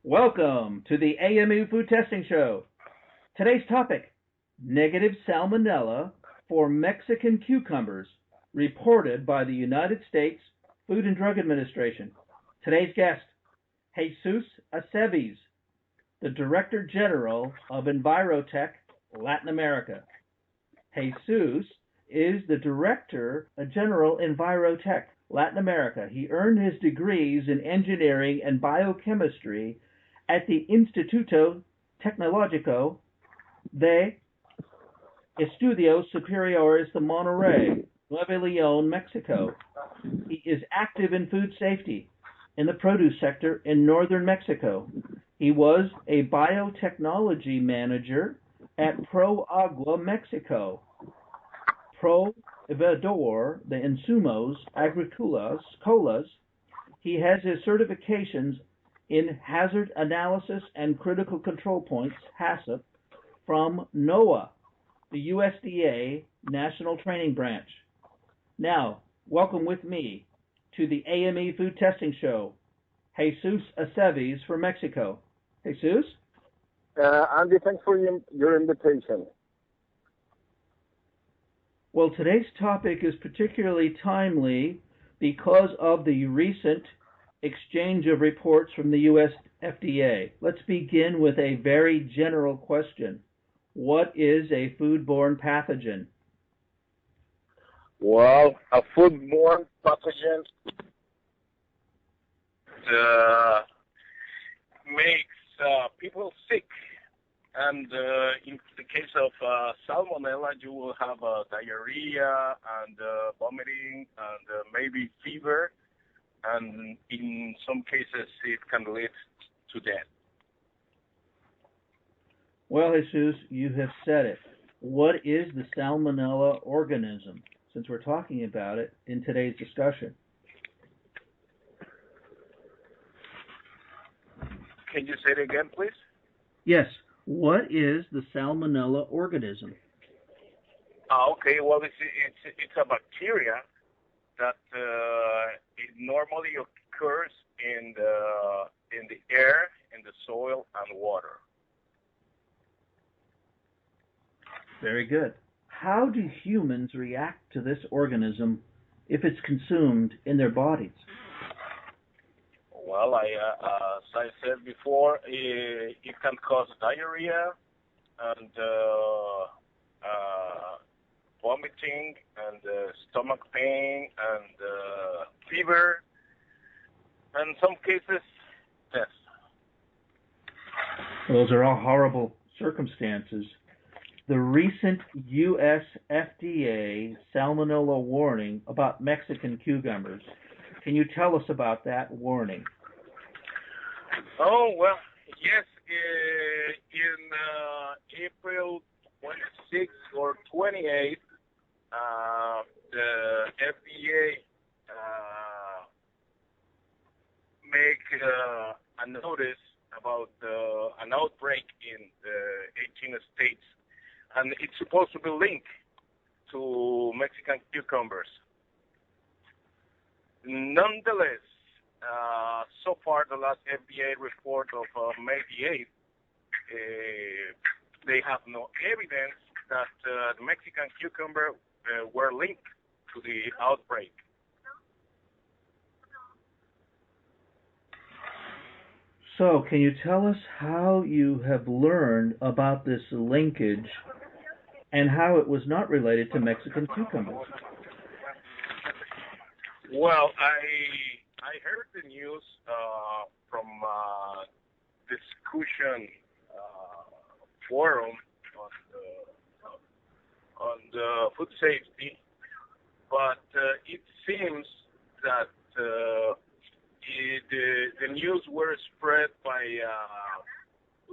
Welcome to the AMU Food Testing Show. Today's topic, negative salmonella for Mexican cucumbers, reported by the United States Food and Drug Administration. Today's guest, Jesus Aceves, the Director General of Enviro Latin America. Jesus is the Director General Enviro Latin America. He earned his degrees in engineering and biochemistry at the Instituto Tecnológico de Estudios Superiores de Monterrey, Nuevo León, Mexico. He is active in food safety in the produce sector in northern Mexico. He was a biotechnology manager at ProAqua México, Proveedora de Insumos Acuicolas. He has his certifications in hazard analysis and critical control points, HACCP, from NOAA, the USDA National Training Branch. Now, welcome with me to the AME Food Testing Show, Jesus Aceves from Mexico. Jesus? Andy, thanks for your invitation. Well, today's topic is particularly timely because of the recent exchange of reports from the US FDA. Let's begin with a very general question. What is a foodborne pathogen? Well, a foodborne pathogen makes people sick. And in the case of salmonella, you will have diarrhea and vomiting and maybe fever. And in some cases, it can lead to death. Well, Jesus, you have said it. What is the salmonella organism, since we're talking about it in today's discussion? Can you say it again, please? Yes. What is the salmonella organism? Okay. Well, it's a bacteria that it normally occurs in the air, in the soil, and water. Very good. How do humans react to this organism if it's consumed in their bodies? Well, as I said before, it can cause diarrhea and vomiting and stomach pain and fever, and in some cases, death. Those are all horrible circumstances. The recent US FDA Salmonella warning about Mexican cucumbers. Can you tell us about that warning? Oh, well, yes. In April 26th or 28th, the FDA make a notice about an outbreak in 18 states, and it's supposed to be linked to Mexican cucumbers. Nonetheless, so far the last FDA report of May the 8th, they have no evidence that the Mexican cucumber were linked to the outbreak. So, can you tell us how you have learned about this linkage and how it was not related to Mexican cucumbers? Well, I heard the news from discussion forum on the food safety, but it seems that the news were spread by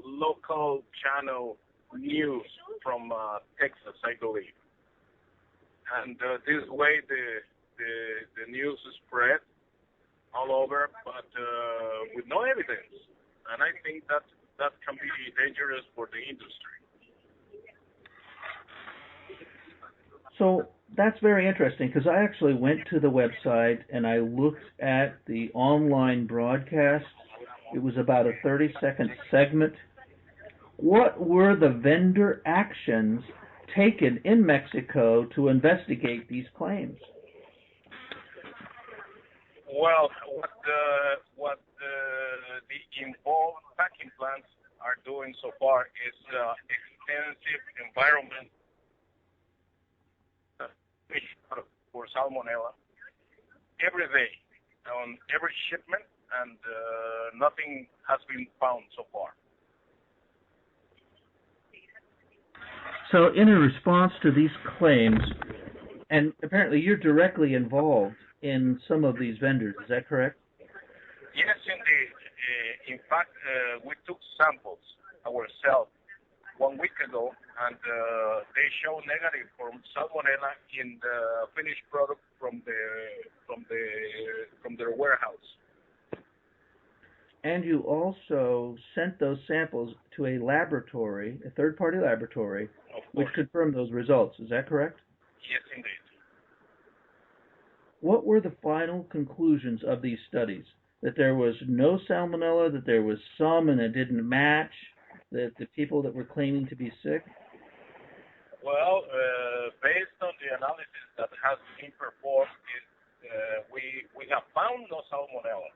local channel news from Texas, I believe, and this way the news spread all over, but with no evidence, and I think that can be dangerous for the industry. So that's very interesting, because I actually went to the website and I looked at the online broadcast It was about a 30-second segment. What were the vendor actions taken in Mexico to investigate these claims? Well, what the involved packing plants are doing so far is extensive environment for salmonella every day on every shipment, and nothing has been found so far. So in a response to these claims, and apparently you're directly involved in some of these vendors, is that correct? Yes, indeed. In fact, we took samples ourselves 1 week ago, and they show negative for salmonella in the finished product from their warehouse. And you also sent those samples to a laboratory, a third-party laboratory, which confirmed those results. Is that correct? Yes, indeed. What were the final conclusions of these studies? That there was no salmonella, that there was some and it didn't match, that the people that were claiming to be sick? Well, based on the analysis that has been performed, we have found no salmonella.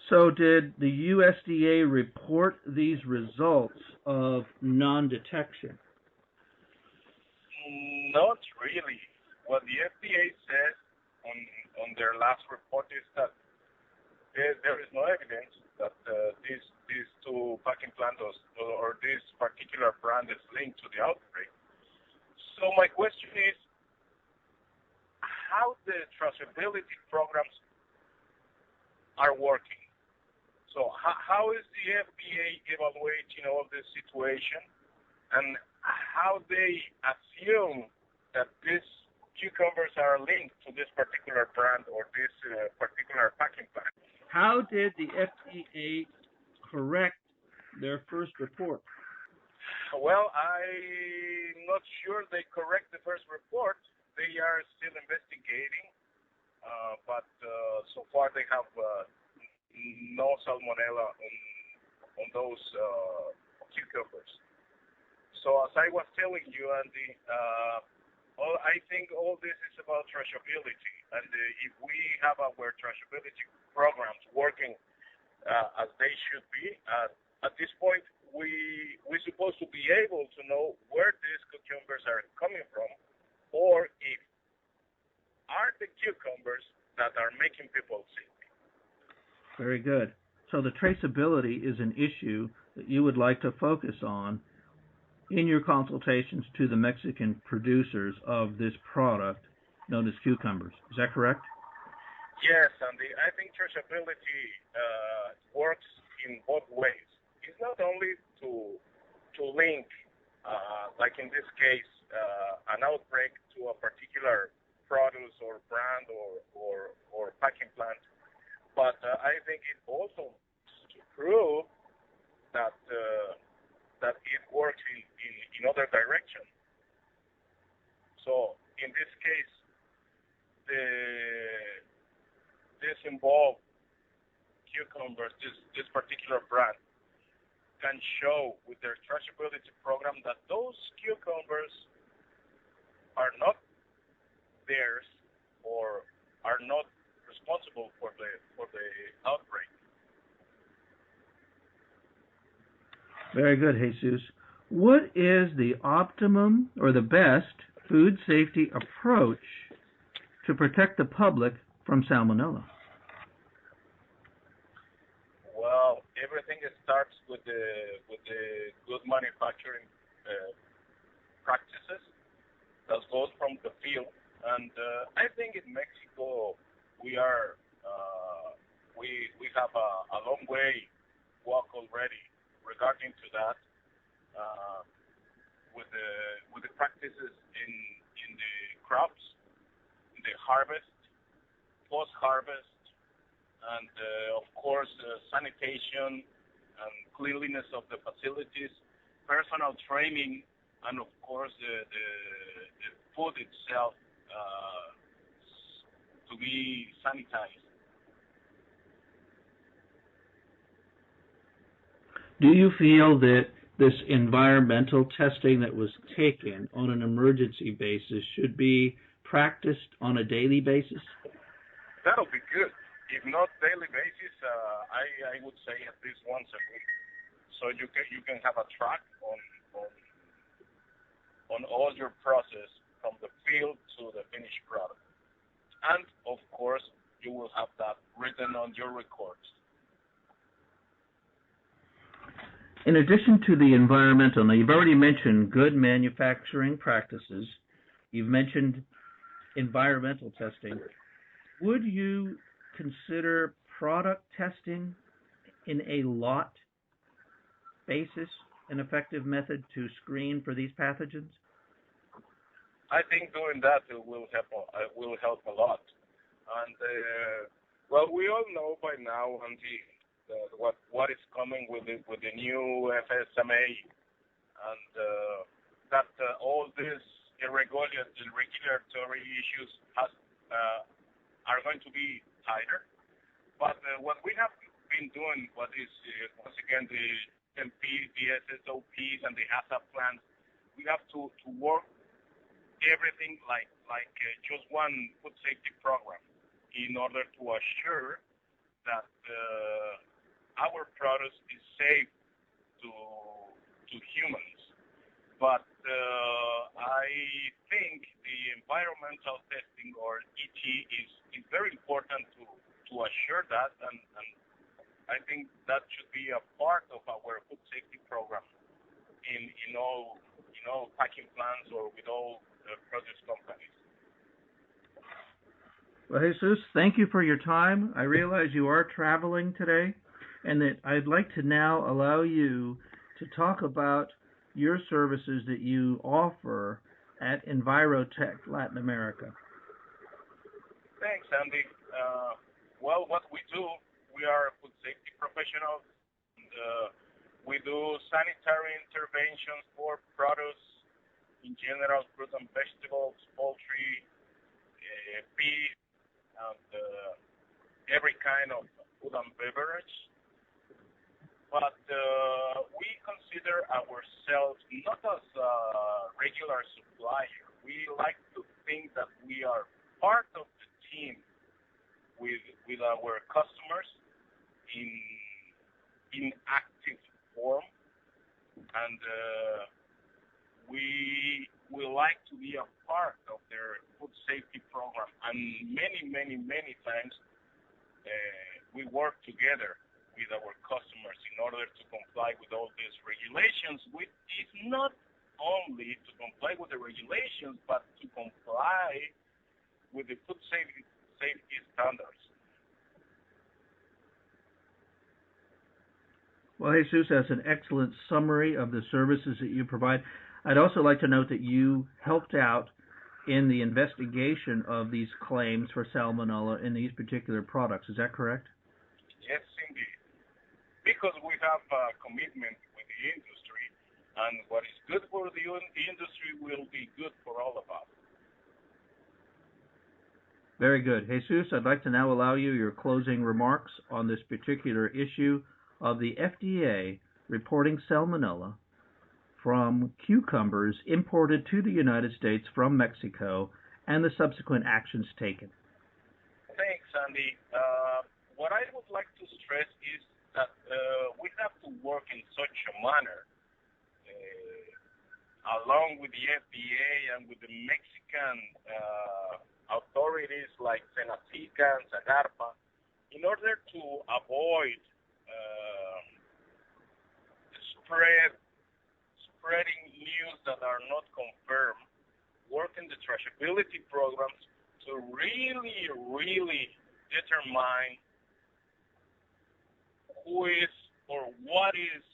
So did the USDA report these results of non-detection? Not really. What the FDA said on their last report is that there is no evidence that these two packing plants or this particular brand is linked to the outbreak. So my question is, how the traceability programs are working? So how is the FDA evaluating all this situation, and how they assume that these cucumbers are linked to this particular brand or this particular packing plant? How did the FDA correct their first report? Well, I'm not sure they correct the first report. They are still investigating, but so far they have no salmonella on those cucumbers. So as I was telling you, Andy, I think all this is about traceability, and if we have our traceability programs working as they should be, at this point we're supposed to be able to know where these cucumbers are coming from, or if are the cucumbers that are making people sick. Very good. So the traceability is an issue that you would like to focus on in your consultations to the Mexican producers of this product known as cucumbers. Is that correct? Yes, Andy. I think traceability works in both ways. It's not only to link, like in this case, an outbreak to a particular produce or brand or packing plant, but I think it also to prove that it works in other direction. So in this case, this involved cucumbers, this particular brand, can show with their traceability program that those cucumbers are not theirs or are not responsible for the outbreak. Very good, Jesus. What is the optimum or the best food safety approach to protect the public from salmonella? Well, everything starts with the good manufacturing practices that goes from the field, and I think in Mexico we have a long way walk already regarding to that with the practices in the crops, in the harvest, post-harvest, and of course sanitation and cleanliness of the facilities, personal training, and of course the food itself to be sanitized. Do you feel that this environmental testing that was taken on an emergency basis should be practiced on a daily basis? That'll be good. If not daily basis, I would say at least once a week. So you can have a track on all your process from the field to the finished product. And of course, you will have that written on your records. In addition to the environmental, now you've already mentioned good manufacturing practices. You've mentioned environmental testing. Would you consider product testing in a lot basis an effective method to screen for these pathogens? I think doing that will help a lot. And well, we all know by now, Andy, what is coming with the new FSMA, and that all these regulatory issues are going to be tighter. But what we have been doing, what is once again the MP, the SSOPs, and the HACCP plans, we have to work everything like just one food safety program in order to assure that our product is safe to humans. But I think the environmental testing, or ET, is very important to assure that, and I think that should be a part of our food safety program in all packing plants or with all produce companies. Well, Jesus, thank you for your time. I realize you are traveling today, and that I'd like to now allow you to talk about your services that you offer at Envirotech Latin America. Thanks, Andy. Well, what we do, we are food safety professionals. And, we do sanitary interventions for products in general, fruit and vegetables, poultry, beef, and every kind of food and beverage. But we consider ourselves not as a regular supplier. We like to think that we are part of the team with our customers in active form, and we like to be a part of their food safety program. And many times we work together with our customers in order to comply with all these regulations, which is not only to comply with the regulations, but to comply with the food safety standards. Well, Jesus, that's an excellent summary of the services that you provide. I'd also like to note that you helped out in the investigation of these claims for salmonella in these particular products. Is that correct? Yes, indeed. Because we have a commitment with the industry, and what is good for the industry will be good for all of us. Very good. Jesus, I'd like to now allow you your closing remarks on this particular issue of the FDA reporting salmonella from cucumbers imported to the United States from Mexico and the subsequent actions taken. Thanks, Andy. What I would like to stress is that we have to work in such a manner, along with the FDA and with the Mexican authorities like Senatica and Zagarpa, in order to avoid spreading news that are not confirmed, work in the traceability programs to really determine who is or what is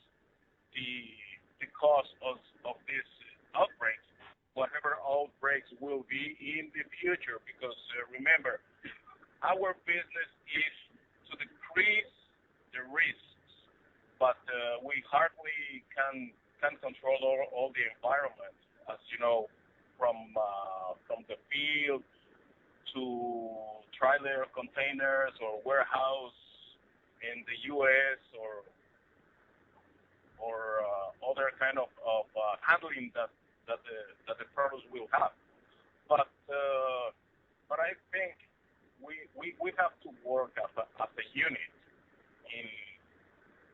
the cause of these outbreaks, whatever outbreaks will be in the future. Because remember, our business is to decrease the risks, but we hardly can control all the environment, as you know, from the field to trailer containers or warehouse in the U.S. or other kind of handling that the products will have. But I think we have to work as a unit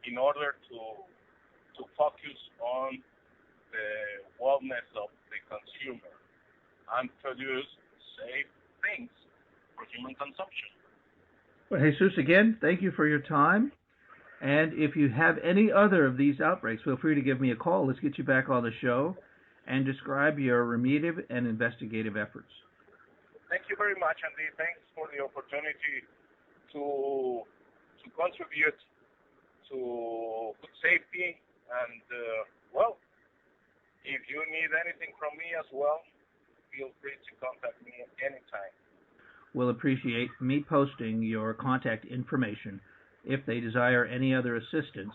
in order to focus on the wellness of the consumer and produce safe things for human consumption. Well, Jesus, again, thank you for your time. And if you have any other of these outbreaks, feel free to give me a call. Let's get you back on the show and describe your remediative and investigative efforts. Thank you very much, Andy. Thanks for the opportunity to contribute to food safety. And, well, if you need anything from me as well, feel free to contact me anytime. We'll appreciate me posting your contact information if they desire any other assistance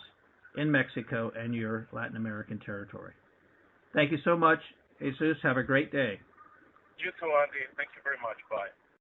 in Mexico and your Latin American territory. Thank you so much, Jesus. Have a great day. You too, Andy. Thank you very much. Bye.